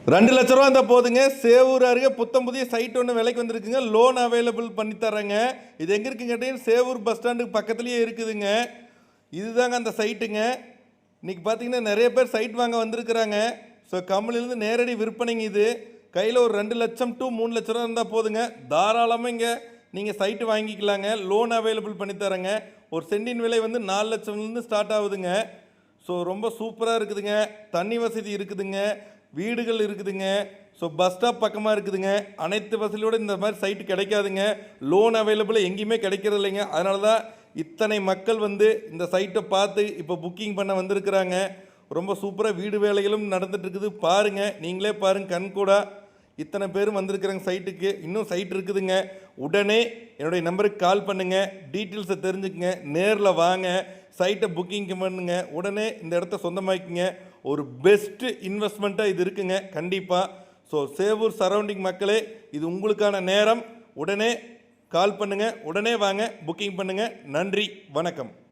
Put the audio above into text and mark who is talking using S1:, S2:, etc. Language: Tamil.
S1: 2,00,000 இருந்தால் போதுங்க. சேவூர் அருகே புத்தம் புதிய சைட் ஒன்று விலைக்கு வந்திருக்குங்க. லோன் அவைலபிள் பண்ணி தரேங்க. இது எங்கே இருக்குன்னு கேட்டீங்கன்னா சேவூர் பஸ் ஸ்டாண்டுக்கு பக்கத்துலேயே இருக்குதுங்க. இதுதாங்க அந்த சைட்டுங்க. இன்றைக்கி பார்த்தீங்கன்னா நிறைய பேர் சைட் வாங்க வந்திருக்கிறாங்க. ஸோ கம்பெனிலேருந்து நேரடி விற்பனைங்க. இது கையில் ஒரு 2 லட்சம் டு 3 லட்ச ரூபா இருந்தால் போதுங்க. தாராளமாக இங்கே நீங்கள் சைட்டு வாங்கிக்கலாங்க. லோன் அவைலபிள் பண்ணி தரேங்க. ஒரு சென்டின் விலை வந்து 4 லட்சம்லேருந்து ஸ்டார்ட் ஆகுதுங்க. ஸோ ரொம்ப சூப்பராக இருக்குதுங்க. தண்ணி வசதி இருக்குதுங்க, வீடுகள் இருக்குதுங்க. ஸோ பஸ் ஸ்டாப் பக்கமாக இருக்குதுங்க. அனைத்து வசதியோடு இந்த மாதிரி சைட்டு கிடைக்காதுங்க. லோன் அவைலபிள் எங்கேயுமே கிடைக்கிறது இல்லைங்க. அதனால தான் இத்தனை மக்கள் வந்து இந்த சைட்டை பார்த்து இப்போ புக்கிங் பண்ண வந்திருக்கிறாங்க. ரொம்ப சூப்பராக வீடு வேலைகளும் நடந்துட்டு இருக்குது. பாருங்கள், நீங்களே பாருங்கள் கண்கூடா. இத்தனை பேரும் வந்திருக்கிறாங்க சைட்டுக்கு. இன்னும் சைட் இருக்குதுங்க. உடனே என்னுடைய நம்பருக்கு கால் பண்ணுங்கள், டீட்டெயில்ஸை தெரிஞ்சுக்குங்க, நேரில் வாங்க, சைட்டை புக்கிங் பண்ணுங்க. உடனே இந்த இடத்த சொந்தமாக்கிங்க. ஒரு பெஸ்ட்டு இன்வெஸ்ட்மெண்ட்டாக இது இருக்குங்க கண்டிப்பாக. ஸோ சேவூர் சரௌண்டிங் மக்களே, இது உங்களுக்கான நேரம். உடனே கால் பண்ணுங்கள், உடனே வாங்க, புக்கிங் பண்ணுங்கள். நன்றி, வணக்கம்.